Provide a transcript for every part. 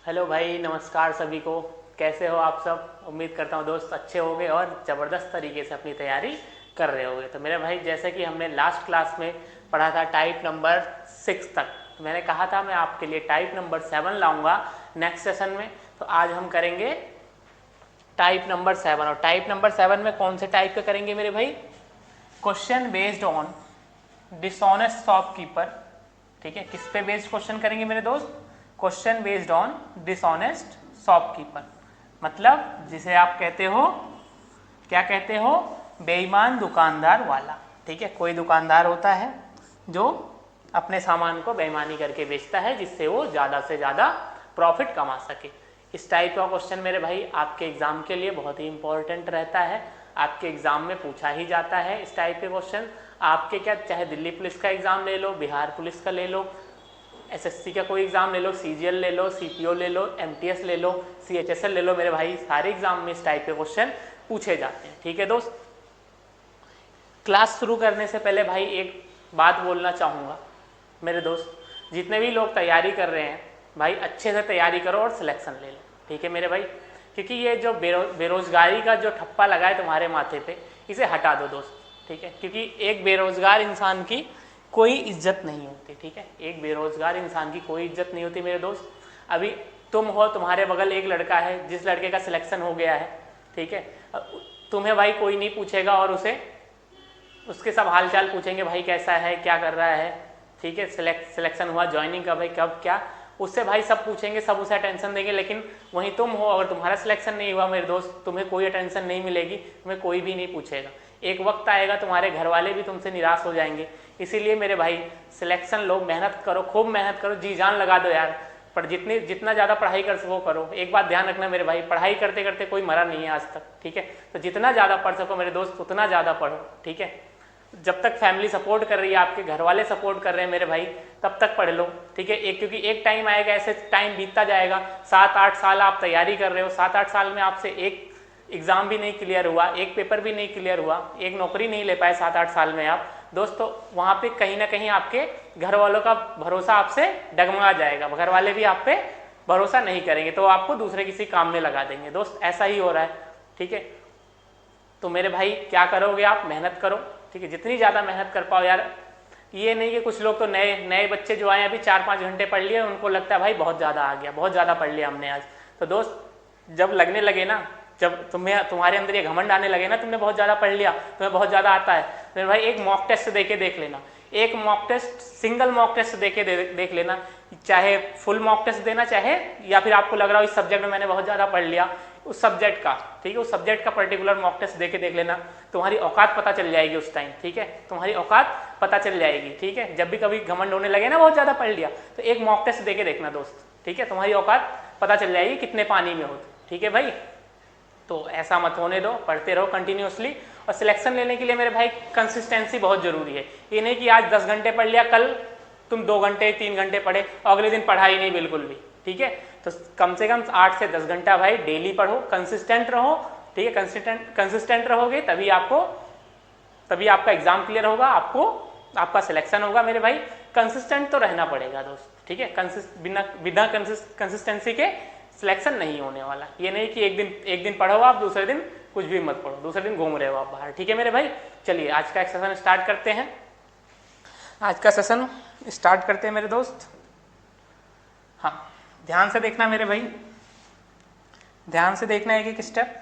Hello भाई, नमस्कार सभी को। कैसे हो आप सब? उम्मीद करता हूँ दोस्त अच्छे होंगे और ज़बरदस्त तरीके से अपनी तैयारी कर रहे होंगे। तो मेरे भाई, जैसे कि हमने लास्ट क्लास में पढ़ा था टाइप नंबर 6 तक, तो मैंने कहा था मैं आपके लिए टाइप नंबर 7 लाऊंगा नेक्स्ट सेशन में। तो आज हम करेंगे टाइप नंबर 7। और टाइप नंबर 7 में कौन से टाइप के करेंगे मेरे भाई? Question based on dishonest shopkeeper. ठीक है, किस पे बेस्ड क्वेश्चन करेंगे मेरे दोस्त? Question based on dishonest shopkeeper, मतलब जिसे आप कहते हो, क्या कहते हो? बेईमान दुकानदार वाला। ठीक है, कोई दुकानदार होता है जो अपने सामान को बेईमानी करके बेचता है जिससे वो ज़्यादा से ज़्यादा प्रॉफिट कमा सके। इस टाइप का क्वेश्चन मेरे भाई आपके एग्जाम के लिए बहुत ही इंपॉर्टेंट रहता है। आपके एग्जाम में पूछा ही जाता है इस टाइप के क्वेश्चन। आपके क्या, चाहे दिल्ली पुलिस का एग्जाम ले लो, बिहार पुलिस का ले लो, एसएससी का कोई एग्जाम ले लो, सीजीएल ले लो, सीपीओ ले लो, एमटीएस ले लो, सीएचएसएल ले लो, मेरे भाई सारे एग्जाम में इस टाइप के क्वेश्चन पूछे जाते हैं। ठीक है दोस्त, क्लास शुरू करने से पहले भाई एक बात बोलना चाहूँगा मेरे दोस्त, जितने भी लोग तैयारी कर रहे हैं भाई, अच्छे से तैयारी करो और सिलेक्शन ले लो। ठीक है मेरे भाई, क्योंकि ये जो बेरोजगारी का जो ठप्पा लगा है तुम्हारे माथे पे, इसे हटा दो दोस्त। ठीक है, क्योंकि एक बेरोजगार इंसान की कोई इज्जत नहीं होती। ठीक है, एक बेरोजगार इंसान की कोई इज्जत नहीं होती मेरे दोस्त। अभी तुम हो, तुम्हारे बगल एक लड़का है जिस लड़के का सिलेक्शन हो गया है। ठीक है, तुम्हें भाई कोई नहीं पूछेगा और उसके सब हालचाल पूछेंगे, भाई कैसा है, क्या कर रहा है। ठीक है, सिलेक्शन हुआ, ज्वाइनिंग कब है, कब क्या, उससे भाई सब पूछेंगे, सब उसे अटेंशन देंगे। लेकिन वहीं तुम हो, अगर तुम्हारा सिलेक्शन नहीं हुआ मेरे दोस्त, तुम्हें कोई अटेंशन नहीं मिलेगी, तुम्हें कोई भी नहीं पूछेगा। एक वक्त आएगा तुम्हारे घर वाले भी तुमसे निराश हो जाएंगे। इसीलिए मेरे भाई सिलेक्शन लो, मेहनत करो, खूब मेहनत करो, जी जान लगा दो यार। पर जितना ज़्यादा पढ़ाई कर सको करो। एक बात ध्यान रखना मेरे भाई, पढ़ाई करते करते कोई मरा नहीं है आज तक। ठीक है, तो जितना ज़्यादा पढ़ सको मेरे दोस्त उतना ज़्यादा पढ़ो। ठीक है, जब तक फैमिली सपोर्ट कर रही है, आपके घर वाले सपोर्ट कर रहे हैं मेरे भाई, तब तक पढ़ लो। ठीक है, क्योंकि एक टाइम आएगा, ऐसे टाइम बीतता जाएगा, 7-8 साल आप तैयारी कर रहे हो, 7-8 साल में आपसे एक एग्जाम भी नहीं क्लियर हुआ, एक पेपर भी नहीं क्लियर हुआ, एक नौकरी नहीं ले पाए 7-8 साल में आप दोस्तों, वहाँ पे कहीं ना कहीं आपके घर वालों का भरोसा आपसे डगमगा जाएगा। घर वाले भी आप पे भरोसा नहीं करेंगे, तो आपको दूसरे किसी काम में लगा देंगे। दोस्त ऐसा ही हो रहा है। ठीक है, तो मेरे भाई क्या करोगे आप? मेहनत करो। ठीक है, जितनी ज़्यादा मेहनत कर पाओ यार। ये नहीं कि कुछ लोग तो नए नए बच्चे जो आए अभी 4-5 घंटे पढ़ लिए, उनको लगता है भाई बहुत ज़्यादा आ गया, बहुत ज़्यादा पढ़ लिया हमने आज। तो दोस्त जब लगने लगे ना, जब तुम्हारे अंदर ये घमंड आने लगे ना, तुमने बहुत ज़्यादा पढ़ लिया, तुम्हें बहुत ज़्यादा आता है, तो मेरे भाई एक मॉक टेस्ट दे के देख लेना। एक mock test, single mock test दे के देख लेना, चाहे फुल मॉक टेस्ट देना, चाहे या फिर आपको लग रहा हो इस सब्जेक्ट में मैंने बहुत ज़्यादा पढ़ लिया, उस सब्जेक्ट का, ठीक है, उस सब्जेक्ट का पर्टिकुलर मॉक टेस्ट दे के देख लेना। तुम्हारी औकात पता चल जाएगी उस टाइम। ठीक है, तुम्हारी औकात पता चल जाएगी। ठीक है, जब भी कभी घमंड होने लगे ना बहुत ज़्यादा पढ़ लिया, तो एक मॉक टेस्ट दे के देखना दोस्त। ठीक है, तुम्हारी औकात पता चल जाएगी कितने पानी में हो। ठीक है भाई, तो ऐसा मत होने दो, पढ़ते रहो कंटिन्यूसली। और सिलेक्शन लेने के लिए मेरे भाई कंसिस्टेंसी बहुत जरूरी है। ये नहीं कि आज 10 घंटे पढ़ लिया, कल तुम 2 घंटे 3 घंटे पढ़े और अगले दिन पढ़ा ही नहीं बिल्कुल भी। ठीक है, तो कम से कम 8 से 10 घंटा भाई डेली पढ़ो, कंसिस्टेंट रहो। ठीक है, कंसिस्टेंट रहोगे तभी आपका एग्जाम क्लियर होगा, आपका सिलेक्शन होगा मेरे भाई। कंसिस्टेंट तो रहना पड़ेगा दोस्त। ठीक है, बिना कंसिस्टेंसी के सिलेक्शन नहीं होने वाला। ये नहीं कि एक दिन पढ़ो आप, दूसरे दिन कुछ भी मत पढ़ो, दूसरे दिन घूम रहे हो आप बाहर। ठीक है मेरे भाई, चलिए आज का एक सेशन स्टार्ट करते हैं। आज का सेशन स्टार्ट करते हैं मेरे दोस्त। हाँ, ध्यान से देखना मेरे भाई, ध्यान से देखना एक स्टेप।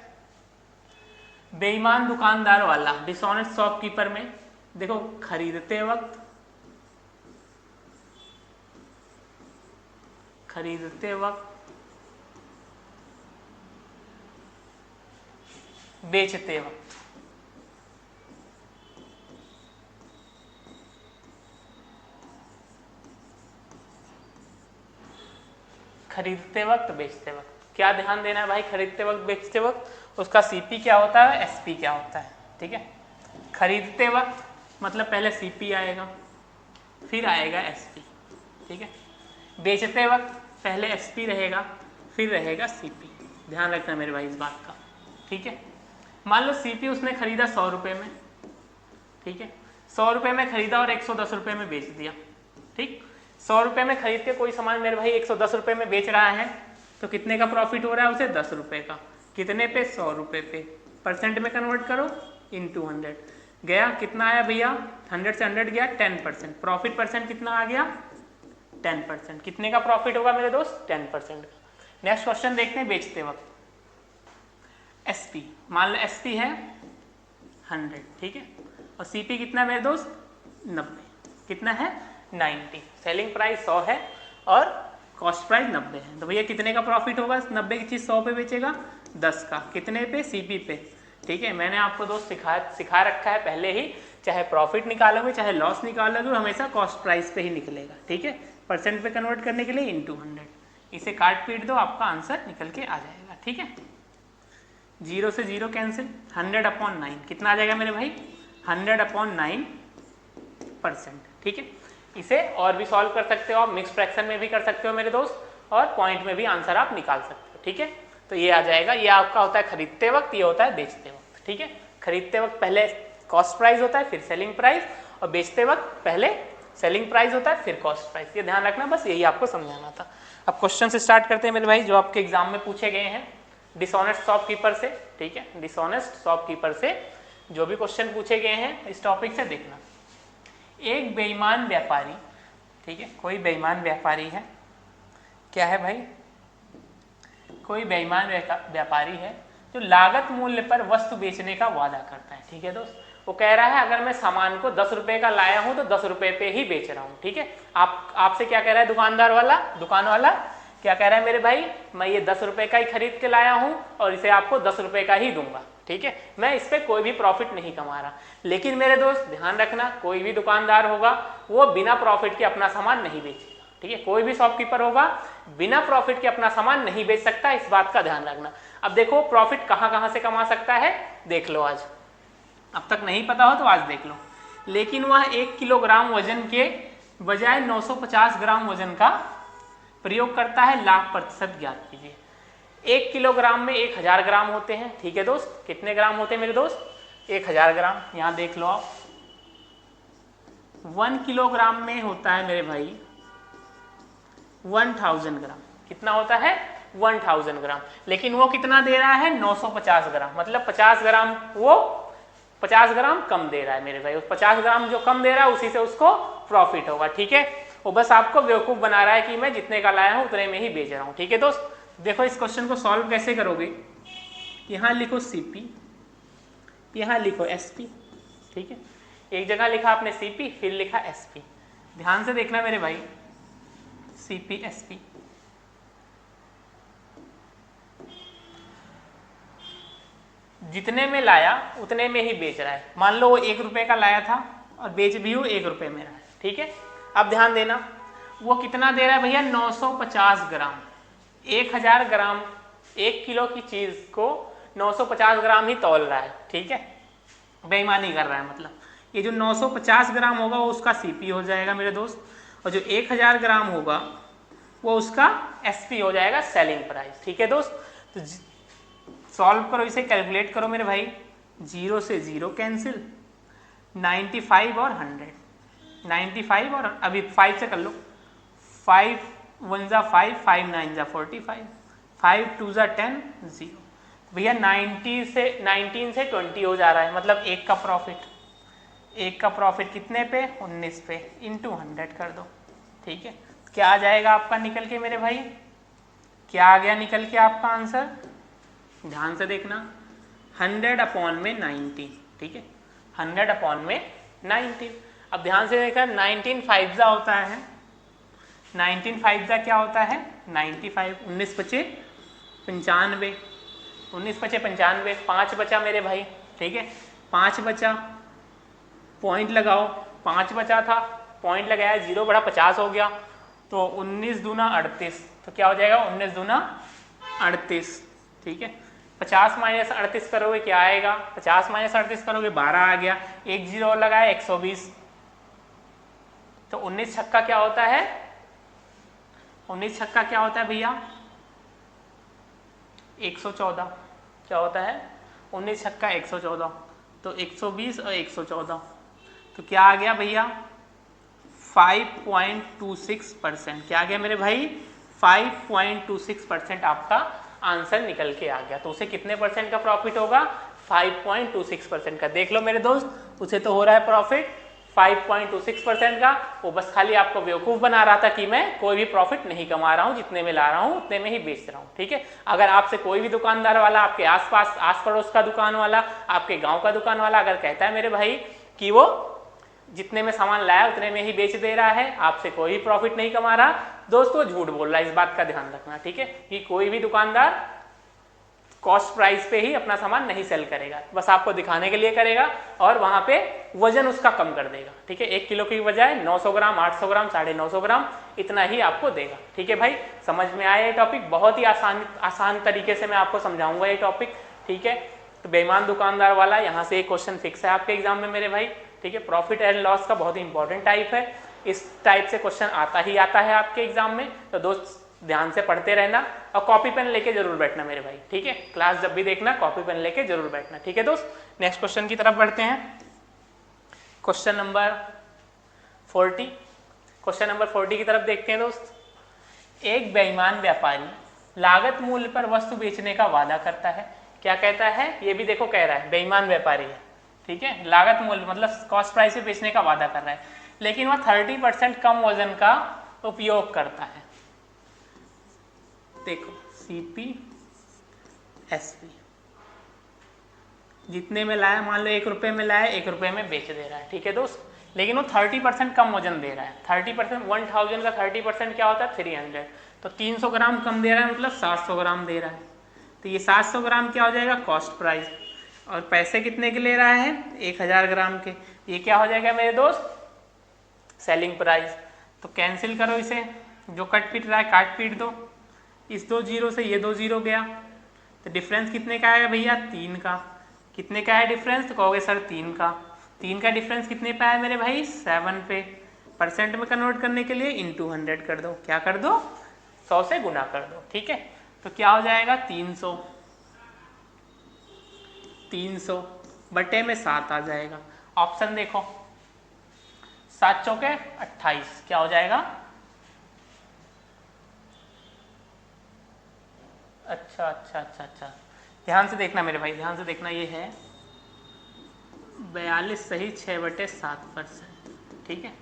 बेईमान दुकानदार वाला, डिसऑनेस्ट शॉपकीपर में देखो, खरीदते वक्त बेचते वक्त। खरीदते वक्त, बेचते वक्त क्या ध्यान देना है भाई? खरीदते वक्त, बेचते वक्त उसका सीपी क्या होता है, एसपी क्या होता है। ठीक है, खरीदते वक्त मतलब पहले सीपी आएगा, फिर आएगा एसपी। ठीक है, बेचते वक्त पहले एसपी रहेगा, फिर रहेगा सीपी। ध्यान रखना मेरे भाई इस बात का। ठीक है, मान लो सीपी उसने खरीदा 100 रुपये में। ठीक है, 100 रुपये में खरीदा और 110 रुपये में बेच दिया। ठीक, 100 रुपये में खरीद के कोई सामान मेरे भाई 110 रुपये में बेच रहा है, तो कितने का प्रॉफिट हो रहा है उसे 10 रुपये का, कितने पे 100 रुपये पे, परसेंट में कन्वर्ट करो इंटू 100 गया, कितना आया भैया 100 से 100 गया 10%, प्रॉफिट परसेंट कितना आ गया 10%, कितने का प्रॉफिट होगा मेरे दोस्त 10% का। नेक्स्ट क्वेश्चन देखते हैं बेचते वक्त, SP मान लो SP है 100 ठीक है, और CP कितना है मेरे दोस्त 90, कितना है 90, सेलिंग प्राइस 100 है और कॉस्ट प्राइस 90 है, तो भैया कितने का प्रॉफिट होगा, 90 की चीज़ 100 पे बेचेगा 10 का, कितने पे CP पे, ठीक है। मैंने आपको दोस्त सिखा रखा है पहले ही, चाहे प्रॉफिट निकालोगे चाहे लॉस निकालोगे हमेशा कॉस्ट प्राइस पे ही निकलेगा, ठीक है, परसेंट पे कन्वर्ट करने के लिए इंटू 100, इसे काट पीट दो आपका आंसर निकल के आ जाएगा, ठीक है। 0 से 0 कैंसिल, 100/9 कितना आ जाएगा मेरे भाई 100/9%, ठीक है। इसे और भी सॉल्व कर सकते हो आप, मिक्स फ्रैक्शन में भी कर सकते हो मेरे दोस्त, और पॉइंट में भी आंसर आप निकाल सकते हो, ठीक है। तो ये आ जाएगा, ये आपका होता है खरीदते वक्त, ये होता है बेचते वक्त, ठीक है। खरीदते वक्त पहले कॉस्ट प्राइस होता है फिर सेलिंग प्राइस, और बेचते वक्त पहले सेलिंग प्राइस होता है फिर कॉस्ट प्राइस, ये ध्यान रखना, बस यही आपको समझाना था। अब क्वेश्चन से स्टार्ट करते हैं मेरे भाई, जो आपके एग्जाम में पूछे गए हैं डिसऑनेस्ट शॉपकीपर से, ठीक है, डिसऑनेस्ट शॉपकीपर से जो भी क्वेश्चन पूछे गए हैं इस टॉपिक से देखना। एक बेईमान व्यापारी, ठीक है, कोई बेईमान व्यापारी है, क्या है भाई, कोई बेईमान व्यापारी है जो लागत मूल्य पर वस्तु बेचने का वादा करता है, ठीक है दोस्त। वो कह रहा है अगर मैं सामान को 10 रुपए का लाया हूं तो 10 रुपए पे ही बेच रहा हूं, ठीक है। आपसे क्या कह रहा है दुकान वाला क्या कह रहा है मेरे भाई, मैं ये 10 रुपए का ही खरीद के लाया हूं और इसे आपको 10 रुपए का ही दूंगा, ठीक है, मैं इस पर कोई भी प्रॉफिट नहीं कमा रहा। लेकिन मेरे दोस्त ध्यान रखना, कोई भी दुकानदार होगा वो बिना प्रॉफिट के अपना सामान नहीं बेचेगा, ठीक है, कोई भी शॉपकीपर होगा बिना प्रॉफिट के अपना सामान नहीं बेच सकता, इस बात का ध्यान रखना। अब देखो प्रॉफिट कहां से कमा सकता है, देख लो आज, अब तक नहीं पता हो तो आज देख लो। लेकिन वह 1 किलोग्राम वजन के बजाय 950 ग्राम वजन का प्रयोग करता है, लाख प्रतिशत ज्ञात कीजिए। 1 किलोग्राम में 1000 ग्राम होते हैं, ठीक है दोस्त, कितने ग्राम होते हैं मेरे दोस्त 1000 ग्राम, यहां देख लो आप 1 किलोग्राम में होता है मेरे भाई 1000 ग्राम, कितना होता है 1000 ग्राम, लेकिन वो कितना दे रहा है 950 ग्राम, मतलब 50 ग्राम, वो 50 ग्राम कम दे रहा है मेरे भाई, 50 ग्राम जो कम दे रहा है उसी से उसको प्रॉफिट होगा, ठीक है। वो बस आपको बेवकूफ बना रहा है कि मैं जितने का लाया हूं उतने में ही बेच रहा हूं, ठीक है दोस्त। देखो इस क्वेश्चन को सॉल्व कैसे करोगे, यहां लिखो CP, यहां लिखो SP, ठीक है, एक जगह लिखा आपने CP फिर लिखा SP, ध्यान से देखना मेरे भाई, CP SP, जितने में लाया उतने में ही बेच रहा है। मान लो वो 1 रुपए का लाया था और बेच भी वो 1 रुपए में रहा है, ठीक है। अब ध्यान देना वो कितना दे रहा है भैया 950 ग्राम, 1000 ग्राम, 1 किलो की चीज को 950 ग्राम ही तौल रहा है, ठीक है, बेईमानी कर रहा है। मतलब ये जो 950 ग्राम होगा वो उसका CP हो जाएगा मेरे दोस्त, और जो 1000 ग्राम होगा वो उसका SP हो जाएगा, सेलिंग प्राइस, ठीक है दोस्त। तो सॉल्व करो, इसे कैलकुलेट करो मेरे भाई, 0 से 0 कैंसिल, 95 और 100, 95 और अभी 5 से कर लो, 5 1 जा 5, 5 9 जा 45, 5 2 जा 10, 0 भैया 19 से 20 हो जा रहा है, मतलब एक का प्रॉफिट कितने पे 19 पे, इंटू 100 कर दो, ठीक है। क्या आ जाएगा आपका निकल के मेरे भाई, क्या आ गया निकल के आपका आंसर, ध्यान से देखना 100/90, ठीक है, 100/90। अब ध्यान से देखा 19 5 जा होता है, 19 5 जा क्या होता है 95, 19 बचे 95, 19 बचे 95, 5 बचा मेरे भाई, ठीक है, 5 बचा, पॉइंट लगाओ, 5 बचा था, पॉइंट लगाया, 0 बड़ा 50 हो गया, तो 19 दूना 38, तो क्या हो जाएगा 19 दूना 38, ठीक है। 50 माइनस 38 करोगे क्या आएगा, 50 माइनस 38 करोगे 12 आ गया, एक 0 और लगाया 120, तो 19 छक्का क्या होता है, 19 छक्का क्या होता है भैया 114, क्या होता है 19 छक्का 114, तो 120 और 114, तो क्या आ गया भैया 5.26%, क्या आ गया मेरे भाई 5.26% आपका आंसर निकल के आ गया। तो उसे कितने परसेंट का प्रॉफिट होगा? 5.26% का। देख लो मेरे दोस्त, उसे तो हो रहा है प्रॉफिट 5.26% का। वो बस खाली आपको बेवकूफ़ बना रहा था कि मैं कोई भी प्रॉफिट नहीं कमा रहा हूँ, जितने में ला रहा हूँ उतने में ही बेच रहा हूँ। ठीक है, अगर आपसे कोई भी दुकानदार वाला, आपके आसपास आस पड़ोस का दुकान वाला, आपके गांव का दुकान वाला अगर कहता है मेरे भाई कि वो जितने में सामान लाया उतने में ही बेच दे रहा है, आपसे कोई प्रॉफिट नहीं कमा रहा, दोस्तों झूठ बोल रहा है। इस बात का ध्यान रखना, ठीक है, कि कोई भी दुकानदार कॉस्ट प्राइस पे ही अपना सामान नहीं सेल करेगा, बस आपको दिखाने के लिए करेगा और वहां पे वजन उसका कम कर देगा। ठीक है, 1 किलो की बजाय 900 ग्राम, 800 ग्राम, 950 ग्राम इतना ही आपको देगा। ठीक है भाई, समझ में आया ये टॉपिक? बहुत ही आसान तरीके से मैं आपको समझाऊंगा ये टॉपिक। ठीक है, तो बेईमान दुकानदार वाला यहाँ से एक क्वेश्चन फिक्स है आपके एग्जाम में मेरे भाई। ठीक है, प्रॉफिट एंड लॉस का बहुत ही इंपॉर्टेंट टाइप है, इस टाइप से क्वेश्चन आता ही आता है आपके एग्जाम में। तो दोस्त ध्यान से पढ़ते रहना और कॉपी पेन लेके जरूर बैठना मेरे भाई। ठीक है, क्लास जब भी देखना कॉपी पेन लेके जरूर बैठना। ठीक है दोस्त, नेक्स्ट क्वेश्चन की तरफ बढ़ते हैं। क्वेश्चन नंबर 40, क्वेश्चन नंबर 40 की तरफ देखते हैं दोस्त। एक बेईमान व्यापारी लागत मूल्य पर वस्तु बेचने का वादा करता है। क्या कहता है? ये भी देखो कह रहा है बेईमान व्यापारी है। ठीक है, लागत मूल्य मतलब कॉस्ट प्राइस पे बेचने का वादा कर रहा है, लेकिन वह 30% कम वजन का उपयोग करता है। देखो CP SP, जितने में लाया, मान लो 1 रुपये में लाया, 1 रुपये में बेच दे रहा है। ठीक है दोस्त, लेकिन वो 30% कम वजन दे रहा है। 30%, 1000 का 30% क्या होता है? 300। तो 300 ग्राम कम दे रहा है, मतलब 700 ग्राम दे रहा है। तो ये 700 ग्राम क्या हो जाएगा? Cost price. और पैसे कितने के ले रहा है? 1000 ग्राम के। ये क्या हो जाएगा मेरे दोस्त? Selling price. तो कैंसिल करो इसे, जो कट पीट रहा है काट पीट दो, इस 2 जीरो से ये 2 जीरो गया, तो डिफरेंस कितने का आएगा भैया? 3 का। कितने का है डिफरेंस? तो कहोगे सर 3 का। 3 का डिफरेंस कितने पे आया मेरे भाई? 7 पे। परसेंट में कन्वर्ट करने के लिए इंटू 100 कर दो। क्या कर दो? 100 से गुना कर दो। ठीक है, तो क्या हो जाएगा? 300 बटे में 7 आ जाएगा। ऑप्शन देखो, 7 चौके 28, क्या हो जाएगा? अच्छा, ध्यान से देखना मेरे भाई, ध्यान से देखना। ये है 42 सही 6/7%। ठीक है,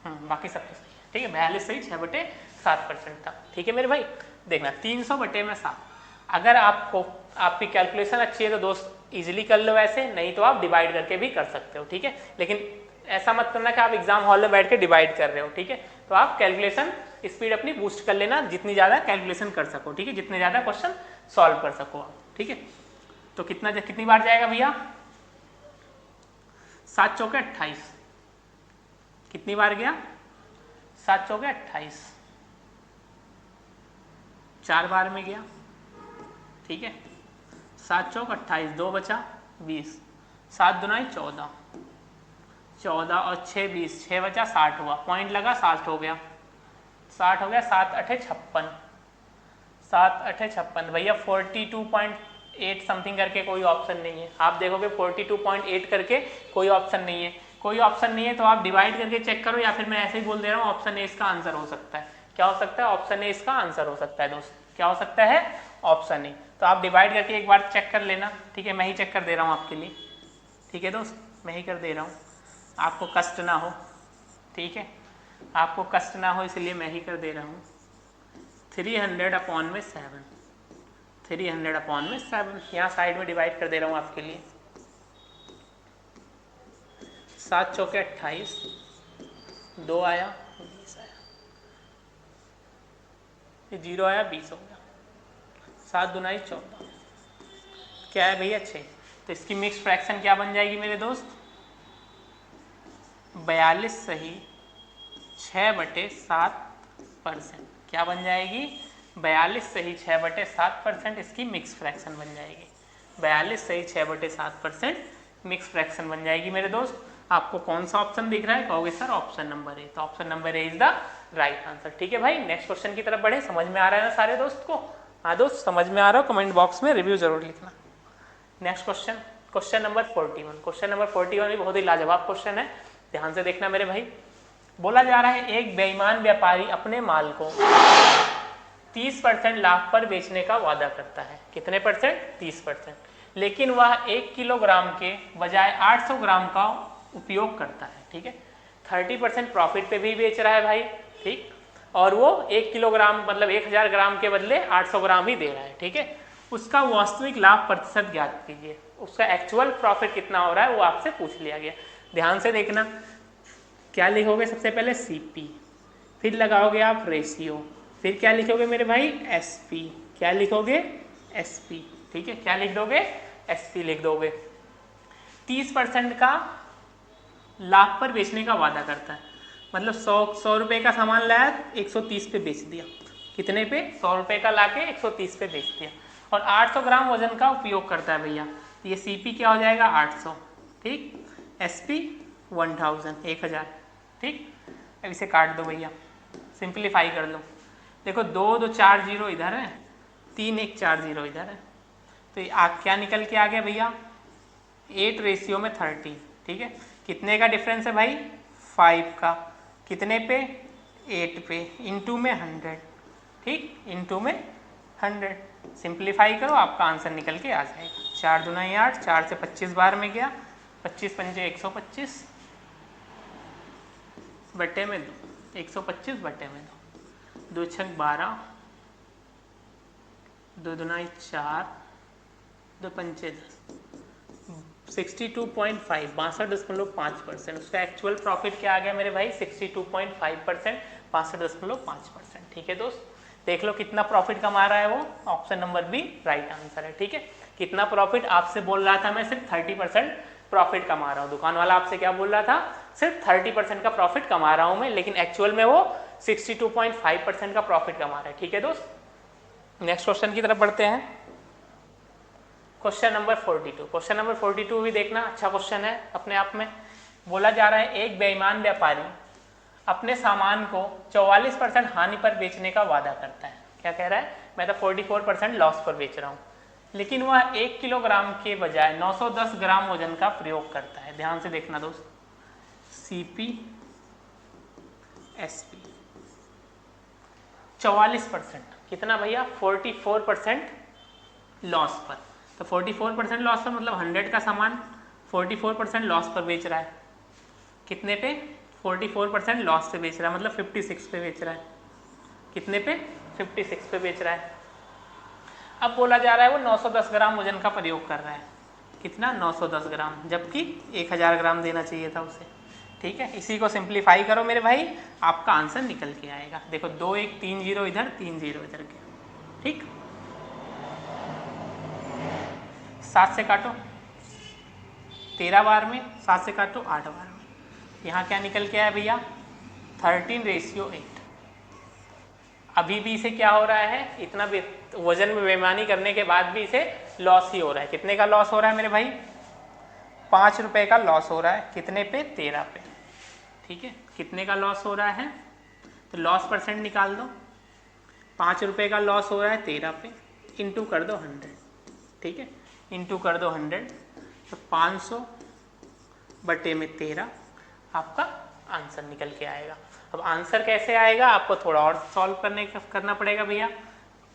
बाकी सब तो सही है। ठीक है, 42 सही 6/7% था। ठीक है मेरे भाई, देखना 300 बटे में 7। अगर आपको आपकी कैलकुलेशन अच्छी है तो दोस्त इजीली कर लो ऐसे, नहीं तो आप डिवाइड करके भी कर सकते हो। ठीक है, लेकिन ऐसा मत करना कि आप एग्जाम हॉल में बैठ के डिवाइड कर रहे हो। ठीक है, तो आप कैलकुलेशन स्पीड अपनी बूस्ट कर लेना, जितनी ज़्यादा कैलकुलेशन कर सको। ठीक है, जितने ज़्यादा क्वेश्चन सॉल्व कर सको आप। ठीक है, तो कितनी बार जाएगा भैया? 7 चौके 28। कितनी बार गया? 7 चौके 28, 4 बार में गया। ठीक है, 7 चौक 28, 2 बचा 20, 7 दुनाई 14, 14 और 6 20, 6 बचा 60 हुआ, पॉइंट लगा 60 हो गया, 60 हो गया। 7 अठे 56, 7 अठे 56 भैया। 42.8 समथिंग करके कोई ऑप्शन नहीं है। आप देखोगे 42.8 करके कोई ऑप्शन नहीं है। कोई ऑप्शन नहीं है तो आप डिवाइड करके चेक करो, या फिर मैं ऐसे ही बोल दे रहा हूँ ऑप्शन ए इसका आंसर हो सकता है। क्या हो सकता है? ऑप्शन ए इसका आंसर हो सकता है दोस्त। क्या हो सकता है? Option A. तो आप डिवाइड करके एक बार चेक कर लेना। ठीक है, मैं ही चेक कर दे रहा हूँ आपके लिए। ठीक है दोस्त, मैं ही कर दे रहा हूँ, आपको कष्ट ना हो। ठीक है, आपको कष्ट ना हो इसलिए मैं ही कर दे रहा हूँ। 300/7, 300/7 यहाँ साइड में डिवाइड कर दे रहा हूँ आपके लिए। 7 चौके 28, 2 आया 20 आया, ये 0 आया 20 हो गया, 7 दुनाई 14, क्या है भैया 6। तो इसकी मिक्स फ्रैक्शन क्या बन जाएगी मेरे दोस्त? 42 सही 6/7%। क्या बन जाएगी? 42 सही 6/7% इसकी मिक्स फ्रैक्शन बन जाएगी। 42 सही 6/7% मिक्स फ्रैक्शन बन जाएगी मेरे दोस्त। आपको कौन सा ऑप्शन दिख रहा है? कहोगे सर ऑप्शन नंबर ए। तो option number A is the right answer. ठीक है भाई, नेक्स्ट क्वेश्चन की तरफ बढ़े। समझ में आ रहा है ना सारे दोस्त को? हाँ दोस्त, समझ में आ रहा हो? कमेंट बॉक्स में रिव्यू जरूर लिखना। Next question, question number 41। Question number 41 भी बहुत ही लाजवाब क्वेश्चन है, ध्यान से देखना मेरे भाई। बोला जा रहा है एक बेईमान व्यापारी अपने माल को 30% लाभ पर बेचने का वादा करता है। कितने परसेंट? 30%। लेकिन वह 1 किलोग्राम के बजाय 800 ग्राम का उपयोग करता है। ठीक है, 30% प्रॉफिट पे भी बेच रहा है भाई। ठीक, और वो 1 किलोग्राम मतलब 1000 ग्राम के बदले 800 ग्राम ही दे रहा है। ठीक है, उसका वास्तविक लाभ प्रतिशत ज्ञात कीजिए। उसका एक्चुअल प्रॉफिट कितना हो रहा है वो आपसे पूछ लिया गया। ध्यान से देखना, क्या लिखोगे? सबसे पहले सीपी, फिर लगाओगे आप रेशियो, फिर क्या लिखोगे मेरे भाई? एसपी। क्या लिखोगे? एसपी। ठीक है, क्या लिख दोगे? एसपी लिख दोगे। 30% का लाभ पर बेचने का वादा करता है, मतलब 100 रुपए का सामान लाया 130 पे बेच दिया। कितने पे? 100 रुपए का लाके 130 पे बेच दिया। और 800 ग्राम वजन का उपयोग करता है भैया। ये सीपी क्या हो जाएगा? 800। ठीक, एसपी 1000। ठीक, अब इसे काट दो भैया, सिंप्लीफाई कर लो। देखो 2 2 4 जीरो इधर है, 3 1 4 जीरो इधर है, तो ये क्या निकल के आ गया भैया? 8 रेशियो में 30। ठीक है, कितने का डिफरेंस है भाई? 5 का। कितने पे? 8 पे, इंटू में 100। ठीक, इंटू में 100। सिंप्लीफाई करो, आपका आंसर निकल के आ जाएगा। 4 दूना 8, 4 से 25 बार में गया, 25 पंजे 125 बटे में 2, 125 बटे में 2, 2 छक 12, 2 दूना 4, 2 पंचे 10, 62.5, 62.5%। उसका एक्चुअल प्रॉफिट क्या आ गया मेरे भाई? 62.5%, 62.5%। ठीक है दोस्त, देख लो कितना प्रॉफिट कमा रहा है वो। Option number B right answer है। ठीक है, कितना प्रॉफिट? आपसे बोल रहा था मैं सिर्फ 30% प्रॉफिट कमा रहा हूँ। दुकान वाला आपसे क्या बोल रहा था? सिर्फ 30% का प्रॉफिट कमा रहा हूँ मैं, लेकिन एक्चुअल में वो 62.5% का प्रॉफिट कमा रहा है। ठीक है दोस्त, नेक्स्ट क्वेश्चन की तरफ बढ़ते हैं। Question number 42। क्वेश्चन नंबर 42 भी देखना, अच्छा क्वेश्चन है अपने आप में। बोला जा रहा है एक बेईमान व्यापारी अपने सामान को 44% हानि पर बेचने का वादा करता है। क्या कह रहा है? मैं तो 44% लॉस पर बेच रहा हूँ, लेकिन वह 1 किलोग्राम के बजाय 910 ग्राम वजन का प्रयोग करता है। ध्यान से देखना दोस्त, सीपी एसपी 44%, कितना भैया? 44% लॉस पर। तो 44% लॉस पर मतलब 100 का सामान 44% लॉस पर बेच रहा है। कितने पे? 44% लॉस से बेच रहा है, मतलब 56 पे बेच रहा है। कितने पे? 56 पे बेच रहा है। अब बोला जा रहा है वो 910 ग्राम वजन का प्रयोग कर रहा है। कितना? 910 ग्राम, जबकि 1000 ग्राम देना चाहिए था उसे। ठीक है, इसी को सिंप्लीफाई करो मेरे भाई, आपका आंसर निकल के आएगा। देखो 2 1 3 जीरो इधर, 3 जीरो इधर के। ठीक, 7 से काटो 13 बार में, 7 से काटो 8 बार में। यहाँ क्या निकल के आया भैया? 13:8। अभी भी इसे क्या हो रहा है? इतना वजन में बेईमानी करने के बाद भी इसे लॉस ही हो रहा है। कितने का लॉस हो रहा है मेरे भाई? 5 रुपए का लॉस हो रहा है। कितने पे? 13 पे। ठीक है, कितने का लॉस हो रहा है? तो लॉस परसेंट निकाल दो। 5 रुपए का लॉस हो रहा है 13 पे, इंटू कर दो 100। ठीक है, इंटू कर दो 100, तो 500 बटे में 13 आपका आंसर निकल के आएगा। अब आंसर कैसे आएगा आपको थोड़ा और सॉल्व करना पड़ेगा भैया।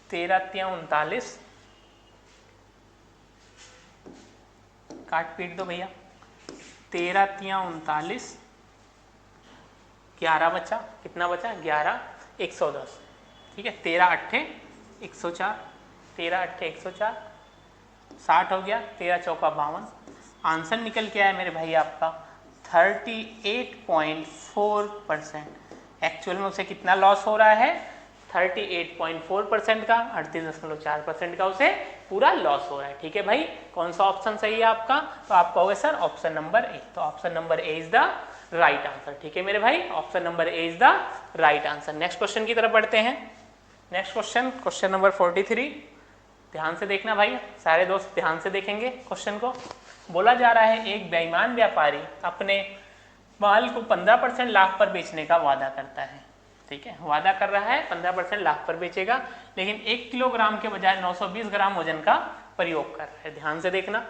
13 तिया 39, काट पीट दो भैया। 13 तिया 39, 11 बचा। कितना बचा? 11, 110। ठीक है, 13 अट्ठे 104, 13 अट्ठे 104, 60 हो गया। 13 चौका 52, आंसर निकल के आया मेरे भाई आपका 38.4%। एक्चुअल में उसे कितना लॉस हो रहा है? 38.4% का, 38.4% का उसे पूरा लॉस हो रहा है। ठीक है भाई, कौन सा ऑप्शन सही है आपका? तो आप कहोगे सर ऑप्शन नंबर ए। तो option number A is the right answer. ठीक है मेरे भाई, option number A is the right answer. Next question की तरफ बढ़ते हैं। Next question, question number 43। ध्यान से देखना भाई, सारे दोस्त ध्यान से देखेंगे क्वेश्चन को। बोला जा रहा है एक बेईमान व्यापारी अपने माल को 15% लाभ पर बेचने का वादा करता है। ठीक है, वादा कर रहा है 15% लाभ पर बेचेगा, लेकिन 1 किलोग्राम के बजाय 920 ग्राम वजन का प्रयोग कर रहा है। ध्यान से देखना,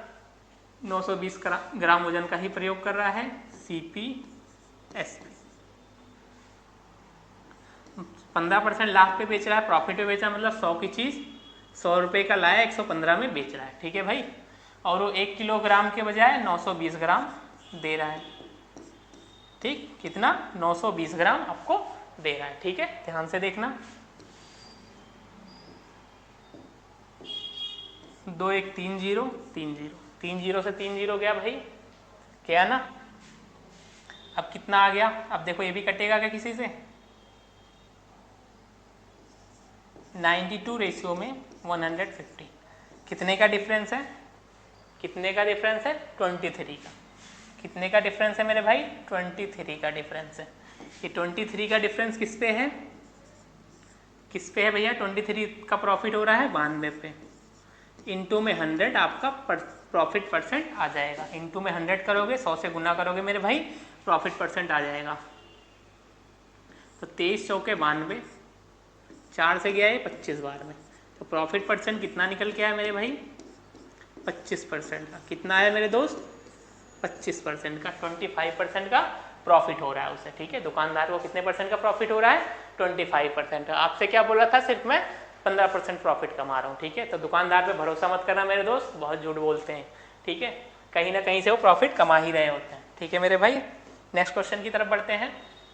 920 ग्राम वजन का ही प्रयोग कर रहा है। सीपी एसपी 15% लाभ पे बेच रहा है, प्रॉफिट पे बेच रहा है, मतलब 100 की चीज़ 100 रुपये का लाया 115 में बेच रहा है। ठीक है भाई, और वो 1 किलोग्राम के बजाय 920 ग्राम दे रहा है। ठीक, कितना? 920 ग्राम आपको दे रहा है। ठीक है, ध्यान से देखना। 2 1 3 0 3 0 3 0 से 3 0 गया भाई, क्या ना? अब कितना आ गया? अब देखो ये भी कटेगा क्या किसी से? 92 रेशियो में 150। कितने का डिफरेंस है? कितने का डिफरेंस है? 23 का। कितने का डिफरेंस है मेरे भाई? 23 का डिफरेंस है। ये 23 का डिफरेंस किस पे है? किस पे है भैया? 23 का प्रॉफिट हो रहा है 92 पे। इंटू में 100 आपका प्रॉफिट परसेंट आ जाएगा। इंटू में 100 करोगे, 100 से गुना करोगे मेरे भाई, प्रॉफिट परसेंट आ जाएगा। तो 23 चौके 92, 4 से गया है 25 बार में, तो प्रॉफिट परसेंट कितना निकल के आया मेरे भाई? 25% का। कितना आया मेरे दोस्त? 25% का। 25% का प्रॉफिट हो रहा है उसे। ठीक है, दुकानदार को कितने परसेंट का प्रॉफिट हो रहा है? 25%। आपसे क्या बोला था? सिर्फ मैं 15% प्रॉफिट कमा रहा हूँ। ठीक है, तो दुकानदार पे भरोसा मत करना मेरे दोस्त, बहुत झूठ बोलते हैं। ठीक है, कहीं ना कहीं से वो प्रॉफिट कमा ही रहे होते हैं। ठीक है मेरे भाई, नेक्स्ट क्वेश्चन की तरफ बढ़ते हैं।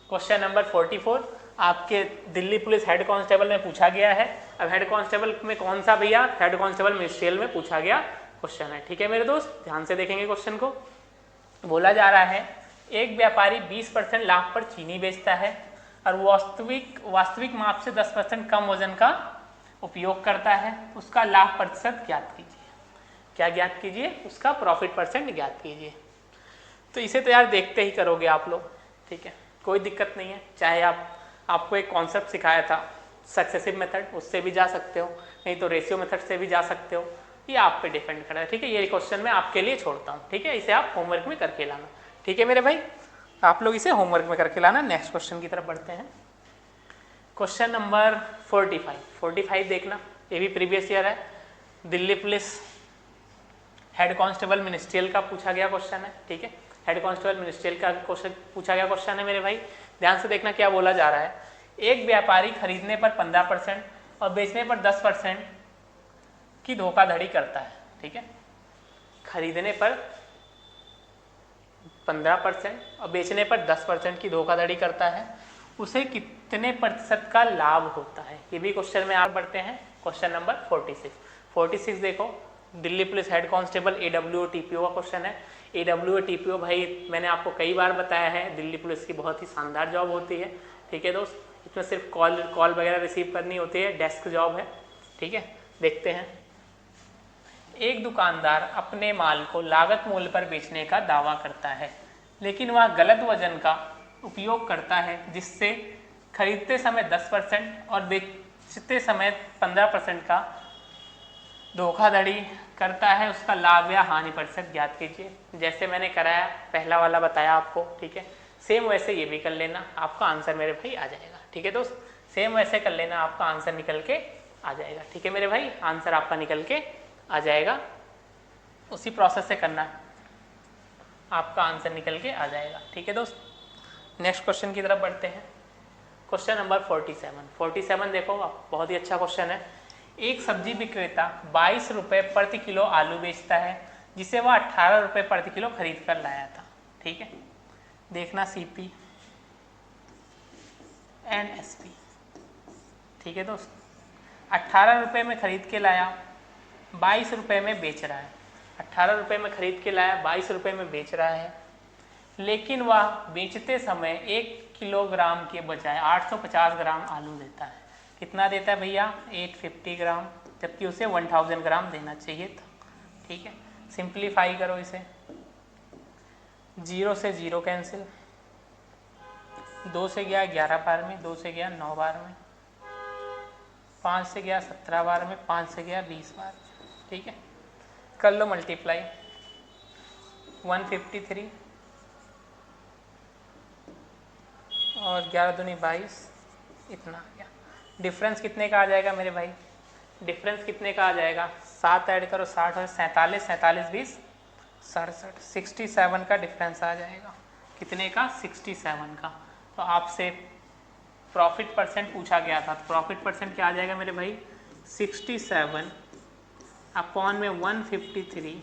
क्वेश्चन नंबर 44 आपके दिल्ली पुलिस हेड कांस्टेबल में पूछा गया है। अब हेड कांस्टेबल में कौन सा भैया? हेड कांस्टेबल मिनिस्ट्रियल में पूछा गया क्वेश्चन है। ठीक है मेरे दोस्त, ध्यान से देखेंगे क्वेश्चन को। बोला जा रहा है एक व्यापारी 20% लाभ पर चीनी बेचता है और वास्तविक माप से 10% कम वजन का उपयोग करता है, उसका लाभ प्रतिशत ज्ञात कीजिए। क्या ज्ञात कीजिए? उसका प्रॉफिट परसेंट ज्ञात कीजिए। तो इसे तो यार देखते ही करोगे आप लोग। ठीक है, कोई दिक्कत नहीं है। चाहे आपको एक कॉन्सेप्ट सिखाया था सक्सेसिव मेथड, उससे भी जा सकते हो, नहीं तो रेशियो मेथड से भी जा सकते हो। ये आप पे डिपेंड कर रहा है। ठीक है, ये क्वेश्चन मैं आपके लिए छोड़ता हूँ। ठीक है, इसे आप होमवर्क में करके लाना। ठीक है मेरे भाई, आप लोग इसे होमवर्क में करके लाना। नेक्स्ट क्वेश्चन की तरफ बढ़ते हैं। क्वेश्चन नंबर 45 देखना, ये भी प्रीवियस ईयर है। Delhi police head constable ministerial का पूछा गया क्वेश्चन है। ठीक है, हेड कांस्टेबल मिनिस्ट्रियल का क्वेश्चन पूछा गया क्वेश्चन है मेरे भाई। ध्यान से देखना क्या बोला जा रहा है। एक व्यापारी खरीदने पर 15% और बेचने पर 10% की धोखाधड़ी करता है। ठीक है, खरीदने पर 15% और बेचने पर 10% की धोखाधड़ी करता है, उसे कितने प्रतिशत का लाभ होता है? ये भी क्वेश्चन में आगे बढ़ते हैं। क्वेश्चन नंबर 46 देखो, Delhi police head constable AWO TPO का क्वेश्चन है। AWO TPO भाई मैंने आपको कई बार बताया है, दिल्ली पुलिस की बहुत ही शानदार जॉब होती है। ठीक है दोस्त, इसमें सिर्फ कॉल वगैरह रिसीव करनी होती है, डेस्क जॉब है। ठीक है, देखते हैं। एक दुकानदार अपने माल को लागत मूल्य पर बेचने का दावा करता है, लेकिन वह गलत वजन का उपयोग करता है, जिससे खरीदते समय 10% और बेचते समय 15% का धोखाधड़ी करता है। उसका लाभ या हानि प्रतिशत ज्ञात कीजिए। जैसे मैंने कराया, पहला वाला बताया आपको। ठीक है, सेम वैसे ये भी कर लेना, आपका आंसर मेरे भाई आ जाएगा। ठीक है दोस्त, सेम वैसे कर लेना, आपका आंसर निकल के आ जाएगा। ठीक है मेरे भाई, आंसर आपका निकल के आ जाएगा, उसी प्रोसेस से करना, आपका आंसर निकल के आ जाएगा। ठीक है दोस्त, नेक्स्ट क्वेश्चन की तरफ बढ़ते हैं। क्वेश्चन नंबर 47 देखो, बहुत ही अच्छा क्वेश्चन है। एक सब्जी विक्रेता 22 रुपये प्रति किलो आलू बेचता है, जिसे वह 18 रुपये प्रति किलो खरीद कर लाया था। ठीक है, देखना CP एंड SP। ठीक है दोस्त, 18 रुपये में खरीद के लाया, 22 रुपये में बेच रहा है। 18 रुपये में खरीद के लाया, 22 रुपये में बेच रहा है, लेकिन वह बेचते समय 1 किलोग्राम के बजाय 850 ग्राम आलू देता है। कितना देता है भैया? 850 ग्राम, जबकि उसे 1000 ग्राम देना चाहिए था। ठीक है, सिंप्लीफाई करो इसे, 0 से 0 कैंसिल, 2 से गया 11 बार में, 2 से गया 9 बार में, 5 से गया 17 बार में, 5 से गया 20 बार। ठीक है, कर लो मल्टीप्लाई, 153 और 11 दूनी 22, इतना आ गया। डिफरेंस कितने का आ जाएगा मेरे भाई? डिफरेंस कितने का आ जाएगा? 7 ऐड करो, 60 और 47, 47 20 67, 67 का डिफरेंस आ जाएगा। कितने का? 67 का। तो आपसे प्रॉफिट परसेंट पूछा गया था, तो प्रॉफिट परसेंट क्या आ जाएगा मेरे भाई 67 अपॉन में 153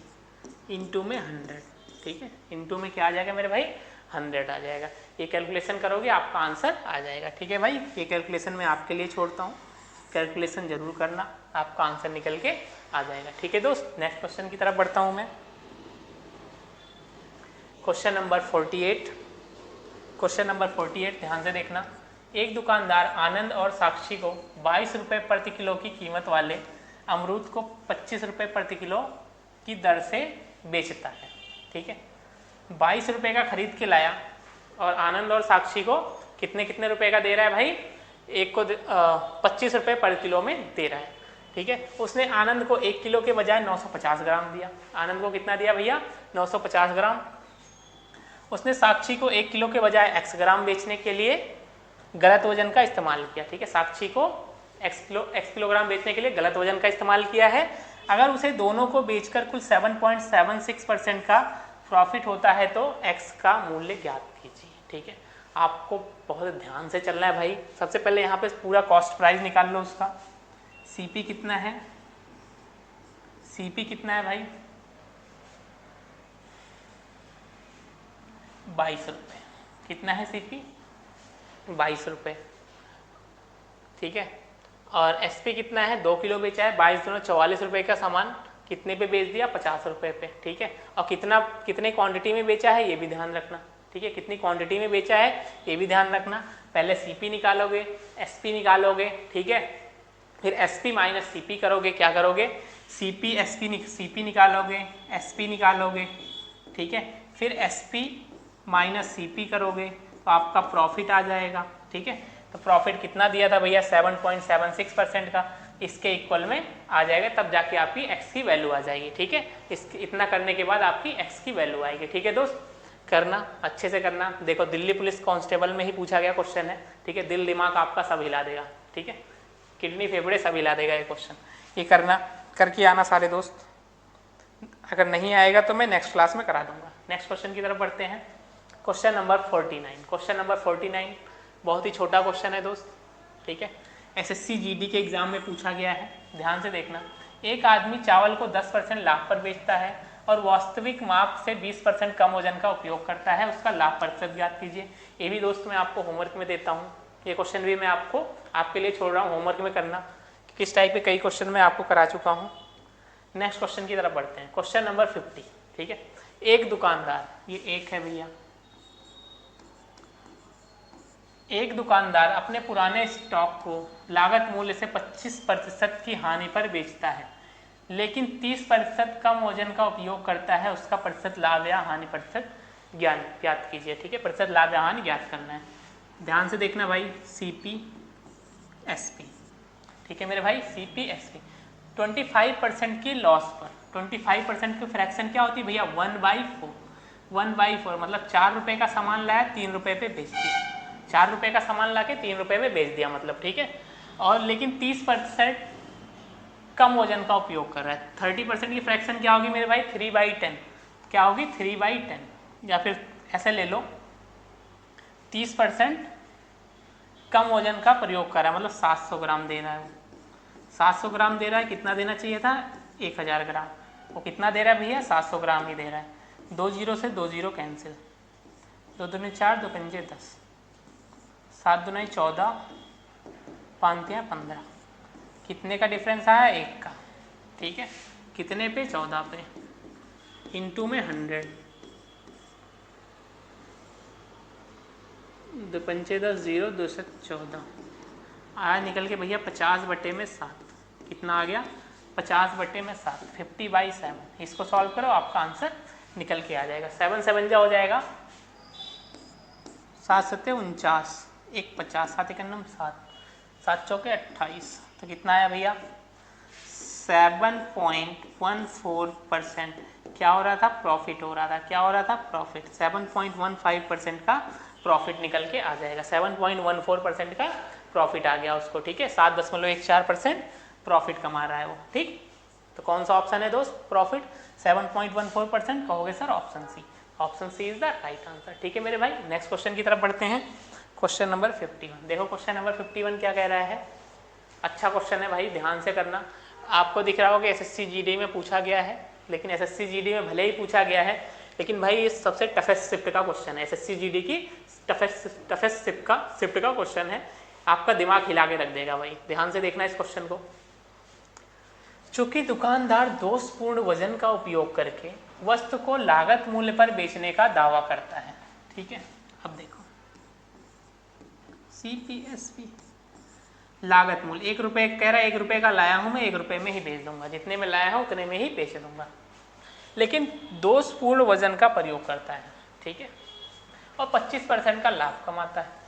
इंटू में 100, ठीक है, इंटू में क्या आ जाएगा मेरे भाई 100 आ जाएगा। ये कैलकुलेशन करोगे आपका आंसर आ जाएगा, ठीक है भाई। ये कैलकुलेशन मैं आपके लिए छोड़ता हूँ, कैलकुलेशन जरूर करना, आपका आंसर निकल के आ जाएगा, ठीक है दोस्त। नेक्स्ट क्वेश्चन की तरफ बढ़ता हूँ मैं। क्वेश्चन नंबर 48, क्वेश्चन नंबर 48 ध्यान से देखना। एक दुकानदार आनंद और साक्षी को 22 रुपये प्रति किलो की कीमत वाले अमरूद को 25 रुपये प्रति किलो की दर से बेचता है, ठीक है। 22 रुपये का खरीद के लाया और आनंद और साक्षी को कितने कितने रुपए का दे रहा है भाई, एक को 25 रुपये पर किलो में दे रहा है, ठीक है। उसने आनंद को 1 किलो के बजाय 950 ग्राम दिया। आनंद को कितना दिया भैया 950 ग्राम। उसने साक्षी को 1 किलो के बजाय x ग्राम बेचने के लिए गलत वजन का इस्तेमाल किया, ठीक है। साक्षी को x किलोग्राम बेचने के लिए गलत वजन का इस्तेमाल किया है। अगर उसे दोनों को बेचकर कुल 7.76% का प्रॉफिट होता है तो x का मूल्य ज्ञात कीजिए, ठीक है। आपको बहुत ध्यान से चलना है भाई। सबसे पहले यहाँ पे पूरा कॉस्ट प्राइस निकाल लो उसका। CP कितना है, CP कितना है भाई 22 रुपये। कितना है CP 22 रुपये, ठीक है। और SP कितना है 2 किलो बेचा है, 22 दूना 44 रुपये का सामान कितने पे बेच दिया 50 रुपये पे, ठीक है। और कितने क्वांटिटी में बेचा है ये भी ध्यान रखना, ठीक है। कितनी क्वांटिटी में बेचा है ये भी ध्यान रखना। पहले CP निकालोगे, SP निकालोगे, ठीक है। फिर SP माइनस CP करोगे, क्या करोगे CP निकालोगे, SP निकालोगे, ठीक है। फिर SP माइनस CP करोगे तो आपका प्रॉफिट आ जाएगा, ठीक है। तो प्रॉफिट कितना दिया था भैया 7.76% का, इसके इक्वल में आ जाएगा, तब जाके आपकी x की वैल्यू आ जाएगी, ठीक है। इतना करने के बाद आपकी x की वैल्यू आएगी, ठीक है दोस्त। करना अच्छे से करना। देखो दिल्ली पुलिस कांस्टेबल में ही पूछा गया क्वेश्चन है, ठीक है। दिल दिमाग आपका सब हिला देगा, ठीक है। किडनी फेफड़े सब हिला देगा ये क्वेश्चन। ये करना, करके आना सारे दोस्त। अगर नहीं आएगा तो मैं नेक्स्ट क्लास में करा दूंगा। नेक्स्ट क्वेश्चन की तरफ बढ़ते हैं। Question number 49। क्वेश्चन नंबर 49 बहुत ही छोटा क्वेश्चन है दोस्त, ठीक है। SSC GD के एग्जाम में पूछा गया है, ध्यान से देखना। एक आदमी चावल को 10% लाभ पर बेचता है और वास्तविक माप से 20% कम वजन का उपयोग करता है, उसका लाभ प्रतिशत ज्ञात कीजिए। ये भी दोस्त मैं आपको होमवर्क में देता हूँ, ये क्वेश्चन भी मैं आपके लिए छोड़ रहा हूँ होमवर्क में करना। किस टाइप के कई क्वेश्चन मैं आपको करा चुका हूँ। नेक्स्ट क्वेश्चन की तरफ बढ़ते हैं। क्वेश्चन नंबर 50, ठीक है। एक दुकानदार, ये एक है भैया, एक दुकानदार अपने पुराने स्टॉक को लागत मूल्य से 25% की हानि पर बेचता है, लेकिन 30% कम वजन का उपयोग करता है, उसका प्रतिशत लाभ या हानि प्रतिशत ज्ञात कीजिए, ठीक है। प्रतिशत लाभ या हानि ज्ञात करना है। ध्यान से देखना भाई CP SP, ठीक है मेरे भाई CP SP। 25% की लॉस पर 25% की फ्रैक्शन क्या होती है भैया 1/4 मतलब 4 रुपये का सामान लाया 3 रुपये पे बेच दिया, 4 रुपये का सामान ला के 3 रुपये में बेच दिया मतलब, ठीक है। और लेकिन 30% कम वजन का उपयोग कर रहा है। 30% की फ्रैक्शन क्या होगी मेरे भाई 3/10, क्या होगी 3/10, या फिर ऐसे ले लो 30% कम वजन का प्रयोग कर रहा है, मतलब 700 ग्राम दे रहा है। 700 ग्राम दे रहा है, कितना देना चाहिए था 1000 ग्राम, वो कितना दे रहा है भैया 700 ग्राम ही दे रहा है। 2 जीरो से 2 जीरो कैंसिल, 2 दूनी 4, 2 पंजे 10, 7 दूनी 14, 5 तिया 15, कितने का डिफरेंस आया 1 का, ठीक है। कितने पे 14 पे, इंटू में 100, 2 पंचे 10, 0, 2 से 14 आया निकल के भैया 50/7, कितना आ गया 50/7, 50/7। इसको सॉल्व करो, आपका आंसर निकल के आ जाएगा। 7 7 जा हो जाएगा, 7 7 49, 1 50, 7 1 7, 7 चौके 28, तो कितना आया भैया 7.14% क्या हो रहा था प्रॉफिट हो रहा था, क्या हो रहा था प्रॉफिट। 7.15% का प्रॉफिट निकल के आ जाएगा, 7.14% का प्रॉफिट आ गया उसको, ठीक है। 7.14% प्रॉफिट कमा रहा है वो, ठीक। तो कौन सा ऑप्शन है दोस्त प्रॉफिट 7.14%, कहोगे sir option C. Option C is the right answer, ठीक है मेरे भाई। नेक्स्ट क्वेश्चन की तरफ बढ़ते हैं। Question number 51। देखो क्वेश्चन नंबर 51 क्या कह रहा है। अच्छा क्वेश्चन है भाई, ध्यान से करना। आपको दिख रहा होगा कि एसएससी जीडी में पूछा गया है, लेकिन एसएससी जीडी में भले ही पूछा गया है, लेकिन भाई ये सबसे टफेस्ट शिफ्ट का क्वेश्चन है। एसएससी जीडी की टफेस्ट शिफ्ट का क्वेश्चन है। आपका दिमाग हिला के रख देगा भाई। ध्यान से देखना इस क्वेश्चन को। चूंकि दुकानदार दोषपूर्ण वजन का उपयोग करके वस्तु को लागत मूल्य पर बेचने का दावा करता है, ठीक है। अब देखो CPSP लागत मूल्य 1 रुपये कह रहा है, 1 रुपये का लाया हूं मैं, 1 रुपये में ही बेच दूंगा, जितने में लाया हूं उतने में ही बेच दूंगा, लेकिन दोषपूर्ण वजन का प्रयोग करता है, ठीक है, और 25% का लाभ कमाता है।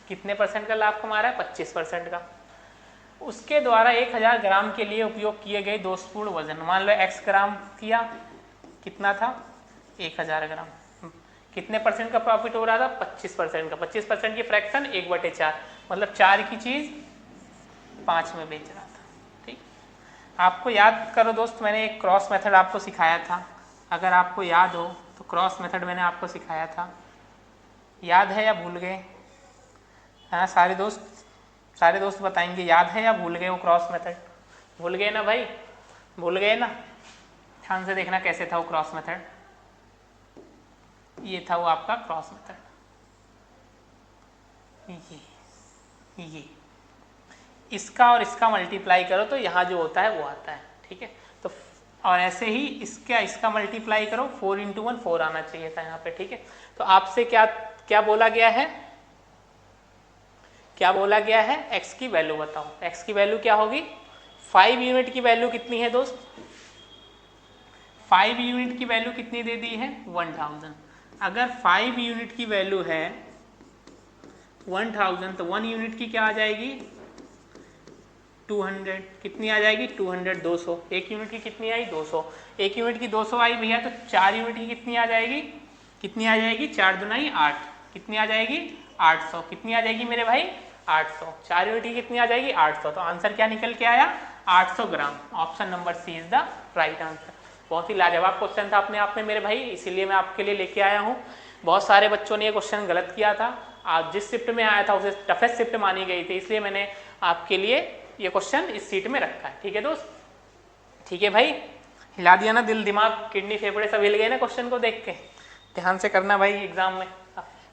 कितने परसेंट का लाभ कमा रहा है? 25% का। उसके द्वारा 1000 ग्राम के लिए उपयोग किए गए दोषपूर्ण वजन, मान लो x ग्राम किया, कितना था? 1000 ग्राम। कितने परसेंट का प्रॉफिट हो रहा था? 25% का। 25% की फ्रैक्शन 1/4, मतलब 4 की चीज 5 में बेच रहा था, ठीक। आपको याद करो दोस्त, मैंने एक क्रॉस मेथड आपको सिखाया था, अगर आपको याद हो तो क्रॉस मेथड मैंने आपको सिखाया था, याद है या भूल गए? हाँ, सारे दोस्त बताएंगे याद है या भूल गए वो क्रॉस मेथड? भूल गए ना भाई? भूल गए ना? ध्यान से देखना कैसे था वो क्रॉस मेथड। ये था वो आपका क्रॉस मेथड, ये इसका और इसका मल्टीप्लाई करो तो यहाँ जो होता है वो आता है, ठीक है। तो और ऐसे ही इसका मल्टीप्लाई करो, 4 × 1 4 आना चाहिए था यहाँ पे, ठीक है। तो आपसे क्या बोला गया है? क्या बोला गया है? x की वैल्यू बताओ। x की वैल्यू क्या होगी? 5 यूनिट की वैल्यू कितनी है दोस्त? 5 यूनिट की वैल्यू कितनी दे दी है? 1000। अगर 5 यूनिट की वैल्यू है 1000 तो 1 यूनिट की क्या आ जाएगी? 200। कितनी आ जाएगी? 200, 200। 1 यूनिट की कितनी आई? 200। 1 यूनिट की 200 आई भैया, तो 4 यूनिट की कितनी आ जाएगी? कितनी आ जाएगी? 4 दूनी 8। कितनी आ जाएगी? 800। कितनी आ जाएगी मेरे भाई? 800। 4 यूनिट की कितनी आ जाएगी? 800। तो आंसर क्या निकल के आया? 800 gram. Option number C is the right answer. बहुत ही लाजवाब क्वेश्चन था अपने आप में मेरे भाई, इसीलिए मैं आपके लिए लेके आया हूँ। बहुत सारे बच्चों ने ये क्वेश्चन गलत किया था, आज जिस शिफ्ट में आया था उसे टफेस्ट शिफ्ट मानी गई थी, इसलिए मैंने आपके लिए ये क्वेश्चन इस सीट में रखा है, ठीक है दोस्त? ठीक है भाई, हिला दिया ना दिल दिमाग, किडनी फेफड़े सब हिल गए ना क्वेश्चन को देख के। ध्यान से करना भाई, एग्जाम में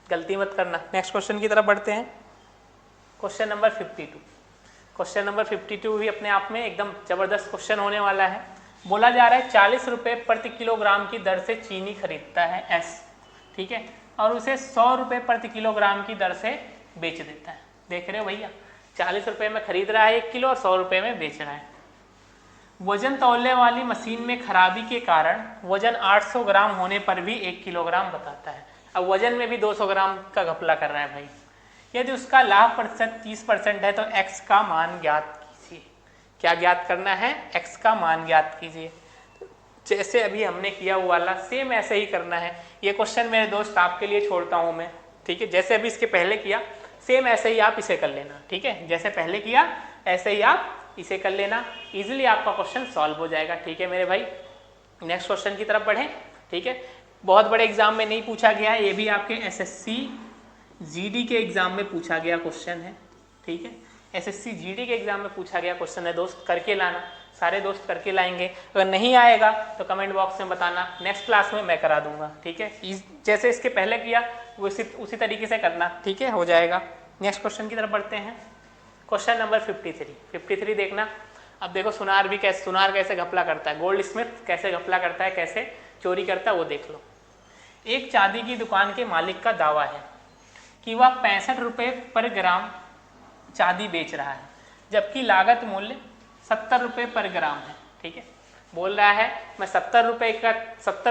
गलती मत करना। नेक्स्ट क्वेश्चन की तरफ बढ़ते हैं। Question number 52। क्वेश्चन नंबर 52 भी अपने आप में एकदम जबरदस्त क्वेश्चन होने वाला है। बोला जा रहा है 40 रुपये प्रति किलोग्राम की दर से चीनी खरीदता है S, ठीक है, और उसे 100 रुपये प्रति किलोग्राम की दर से बेच देता है। देख रहे हो भैया, 40 रुपये में खरीद रहा है 1 किलो और 100 रुपये में बेच रहा है। वजन तौलने वाली मशीन में खराबी के कारण वजन 800 ग्राम होने पर भी 1 किलोग्राम बताता है। अब वजन में भी 200 ग्राम का घपला कर रहा है भाई। यदि उसका लाभ प्रतिशत 30% है तो x का मान ज्ञात कीजिए। क्या ज्ञात करना है? x का मान ज्ञात कीजिए। जैसे अभी हमने किया वो वाला सेम ऐसे ही करना है। ये क्वेश्चन मेरे दोस्त आपके लिए छोड़ता हूँ मैं, ठीक है। जैसे अभी इसके पहले किया सेम ऐसे ही आप इसे कर लेना, ठीक है। जैसे पहले किया ऐसे ही आप इसे कर लेना, इजीली आपका क्वेश्चन सॉल्व हो जाएगा, ठीक है मेरे भाई। नेक्स्ट क्वेश्चन की तरफ बढ़ें, ठीक है। बहुत बड़े एग्जाम में नहीं पूछा गया है, ये भी आपके SSC GD के एग्जाम में पूछा गया क्वेश्चन है, ठीक है। SSC GD के एग्जाम में पूछा गया क्वेश्चन है दोस्त, करके लाना। सारे दोस्त करके लाएंगे, अगर नहीं आएगा तो कमेंट बॉक्स में बताना, नेक्स्ट क्लास में मैं करा दूंगा, ठीक है। जैसे इसके पहले किया वो उसी तरीके से करना, ठीक है, हो जाएगा। नेक्स्ट क्वेश्चन की तरफ बढ़ते हैं। क्वेश्चन नंबर 53 देखना। अब देखो सुनार कैसे घपला करता है, गोल्ड स्मिथ कैसे घपला करता है, कैसे चोरी करता है वो देख लो। एक चांदी की दुकान के मालिक का दावा है कि वह 65 रुपये पर ग्राम चांदी बेच रहा है, जबकि लागत मूल्य 70 रुपये पर ग्राम है, ठीक है। बोल रहा है मैं 70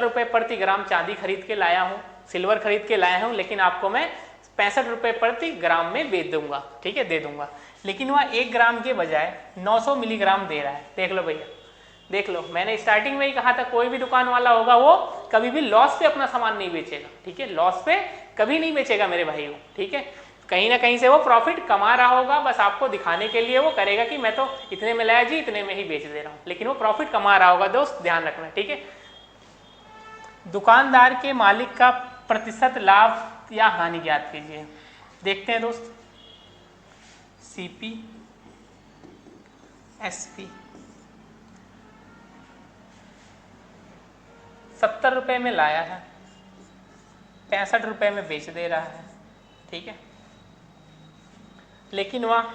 रुपये प्रति ग्राम चांदी खरीद के लाया हूँ, सिल्वर खरीद के लाया हूँ, लेकिन आपको मैं 65 रुपये प्रति ग्राम में बेच दूंगा, ठीक है, दे दूंगा। लेकिन वह 1 ग्राम के बजाय 900 मिलीग्राम दे रहा है। देख लो भैया, देख लो, मैंने स्टार्टिंग में ही कहा था कोई भी दुकान वाला होगा वो कभी भी लॉस पे अपना सामान नहीं बेचेगा, ठीक है। लॉस पे कभी नहीं बेचेगा मेरे भाई वो, ठीक है। कहीं ना कहीं से वो प्रॉफिट कमा रहा होगा, बस आपको दिखाने के लिए वो करेगा कि मैं तो इतने में लाया जी, इतने में ही बेच दे रहा हूँ, लेकिन वो प्रॉफिट कमा रहा होगा दोस्त, ध्यान रखना, ठीक है। दुकानदार के मालिक का प्रतिशत लाभ या हानि ज्ञात कीजिए। देखते हैं दोस्त, CP SP 70 रुपये में लाया है, 65 रुपये में बेच दे रहा है, ठीक है, लेकिन वह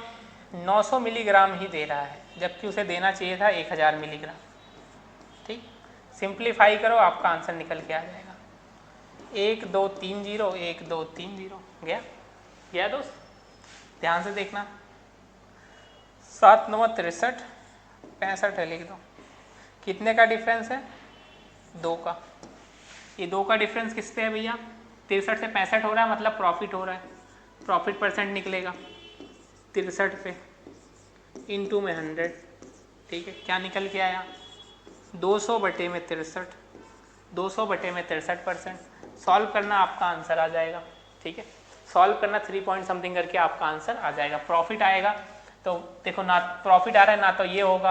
900 मिलीग्राम ही दे रहा है, जबकि उसे देना चाहिए था 1000 मिलीग्राम। ठीक, सिंप्लीफाई करो, आपका आंसर निकल के आ जाएगा 1 2 3 0 1 2 3 0। गया दोस्त, ध्यान से देखना। 7 9 63, 65 लिख दो। कितने का डिफरेंस है? 2 का। ये 2 का डिफरेंस किस पे है भैया? 63 से 65 हो रहा है, मतलब प्रॉफिट हो रहा है, प्रॉफिट परसेंट निकलेगा 63 पे इंटू में 100। ठीक है, क्या निकल के आया? 200 बटे में 63, 200 बटे में 63%। सॉल्व करना, आपका आंसर आ जाएगा। ठीक है, सॉल्व करना 3 पॉइंट समथिंग करके आपका आंसर आ जाएगा। प्रॉफिट आएगा तो देखो, ना प्रॉफिट आ रहा है, ना तो ये होगा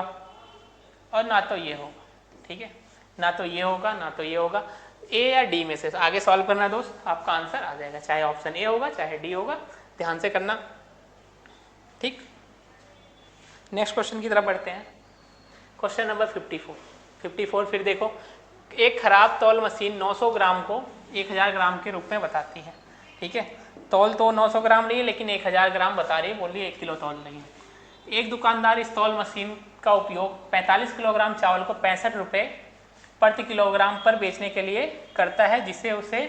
और ना तो ये होगा। ठीक है, ना तो ये होगा ना तो ये होगा। ए या डी में से आगे सॉल्व करना दोस्त, आपका आंसर आ जाएगा, चाहे ऑप्शन ए होगा चाहे डी होगा। ध्यान से करना। ठीक, नेक्स्ट क्वेश्चन की तरफ बढ़ते हैं। Question number 54। फिर देखो, एक खराब तौल मशीन 900 ग्राम को 1000 ग्राम के रूप में बताती है। ठीक है, तौल तो 900 ग्राम नहीं है, लेकिन 1000 ग्राम बता रही है, बोल रही है 1 किलो तौल नहीं है। एक दुकानदार इस तौल मशीन का उपयोग 45 किलोग्राम चावल को 65 रुपये प्रति किलोग्राम पर बेचने के लिए करता है, जिसे उसे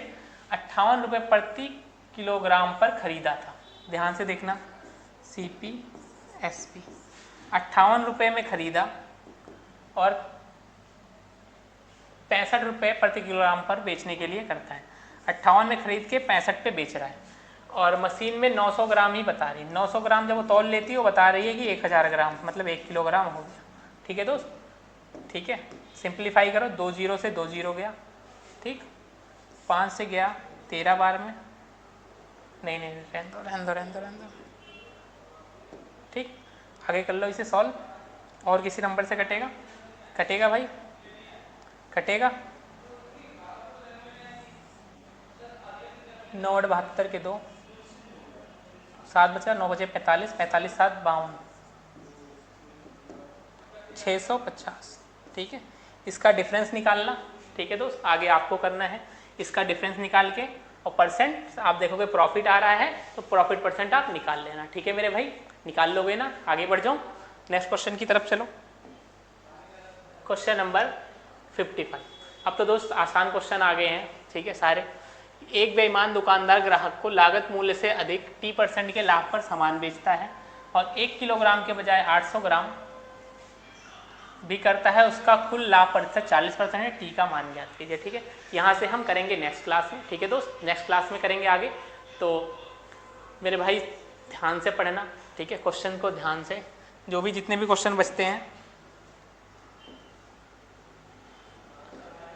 58 रुपये प्रति किलोग्राम पर खरीदा था। ध्यान से देखना, CP SP 58 रुपये में खरीदा और 65 रुपये प्रति किलोग्राम पर बेचने के लिए करता है। 58 में खरीद के 65 पे बेच रहा है और मशीन में 900 ग्राम ही बता रही है। 900 ग्राम जब वो तौल लेती है, वो बता रही है कि 1000 ग्राम, मतलब 1 किलोग्राम हो गया। ठीक है दोस्त, ठीक है, सिंप्लीफाई करो। 2 0 से 2 0 गया। ठीक, 5 से गया 13 बार में, नहीं रहने दो। ठीक, आगे कर लो इसे सॉल्व। और किसी नंबर से कटेगा भाई, कटेगा। 9 8 72 के 2, 7 बचा, 9 बचे 45, 45 7 52, 650। ठीक है, इसका डिफरेंस निकालना। ठीक है दोस्त, आगे आपको करना है, इसका डिफरेंस निकाल के और परसेंट आप देखोगे प्रॉफिट आ रहा है तो प्रॉफिट परसेंट आप निकाल लेना। ठीक है मेरे भाई, निकाल लोगे ना? आगे बढ़ जाओ, नेक्स्ट क्वेश्चन की तरफ चलो। Question number 55। अब तो दोस्त आसान क्वेश्चन आ गए हैं। ठीक है सारे। एक बेईमान दुकानदार ग्राहक को लागत मूल्य से अधिक 30% के लाभ पर सामान बेचता है और 1 किलोग्राम के बजाय 800 ग्राम भी करता है। उसका कुल लाभ प्रतिशत 40% है। टी का मान ज्ञात कीजिए। ठीक है, यहाँ से हम करेंगे नेक्स्ट क्लास में। ठीक है दोस्त, नेक्स्ट क्लास में करेंगे आगे। तो मेरे भाई ध्यान से पढ़ना। ठीक है, क्वेश्चन को ध्यान से, जो भी जितने भी क्वेश्चन बचते हैं,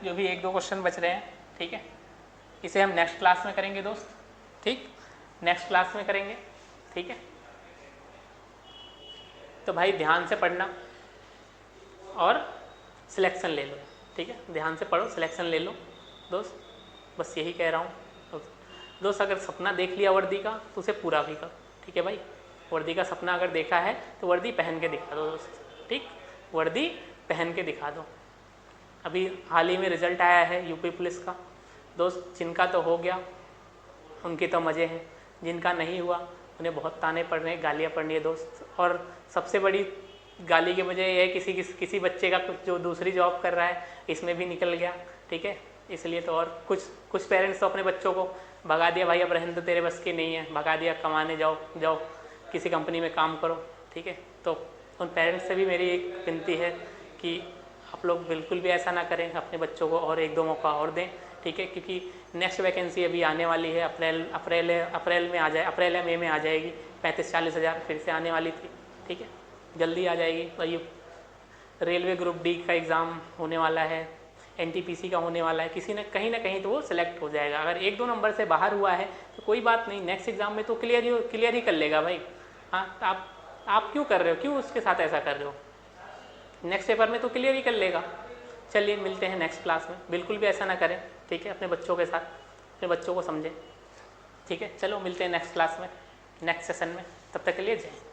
जो भी 1 2 क्वेश्चन बच रहे हैं, ठीक है, इसे हम नेक्स्ट क्लास में करेंगे दोस्त। ठीक, नेक्स्ट क्लास में करेंगे। ठीक है, तो भाई ध्यान से पढ़ना और सिलेक्शन ले लो। ठीक है, ध्यान से पढ़ो, सिलेक्शन ले लो दोस्त, बस यही कह रहा हूँ दोस्त। अगर सपना देख लिया वर्दी का तो उसे पूरा भी करो। ठीक है भाई, वर्दी का सपना अगर देखा है तो वर्दी पहन के दिखा दो दोस्त। ठीक, वर्दी पहन के दिखा दो। अभी हाल ही में रिजल्ट आया है यूपी पुलिस का दोस्त, जिनका तो हो गया उनके तो मज़े हैं, जिनका नहीं हुआ उन्हें बहुत ताने पड़ रहे हैं, गालियाँ पड़ रही है दोस्त। और सबसे बड़ी गाली की वजह यह है किसी बच्चे का जो दूसरी जॉब कर रहा है, इसमें भी निकल गया। ठीक है, इसलिए तो। और कुछ पेरेंट्स तो अपने बच्चों को भगा दिया, भाई अब रहने तो तेरे बस की नहीं है, भगा दिया, कमाने जाओ किसी कंपनी में काम करो। ठीक है, तो उन पेरेंट्स से भी मेरी एक विनती है कि आप लोग बिल्कुल भी ऐसा ना करें, अपने बच्चों को और 1 2 मौका और दें। ठीक है, क्योंकि नेक्स्ट वैकेंसी अभी आने वाली है, अप्रैल में आ जाए, अप्रैल या मई में आ जाएगी। 35-40 हज़ार फिर से आने वाली थी। ठीक है, जल्दी आ जाएगी। और ये रेलवे ग्रुप डी का एग्ज़ाम होने वाला है, NTPC का होने वाला है, किसी ने कहीं ना कहीं तो वो सिलेक्ट हो जाएगा। अगर 1 2 नंबर से बाहर हुआ है तो कोई बात नहीं, नेक्स्ट एग्ज़ाम में तो क्लियर ही कर लेगा भाई। हाँ, तो आप क्यों कर रहे हो, क्यों उसके साथ ऐसा कर रहे हो? नेक्स्ट पेपर में तो क्लियर ही कर लेगा। चलिए मिलते हैं नेक्स्ट क्लास में, बिल्कुल भी ऐसा ना करें। ठीक है, अपने बच्चों के साथ, अपने बच्चों को समझें। ठीक है, चलो मिलते हैं नेक्स्ट क्लास में, नेक्स्ट सेशन में, तब तक के लिए जय हिंद।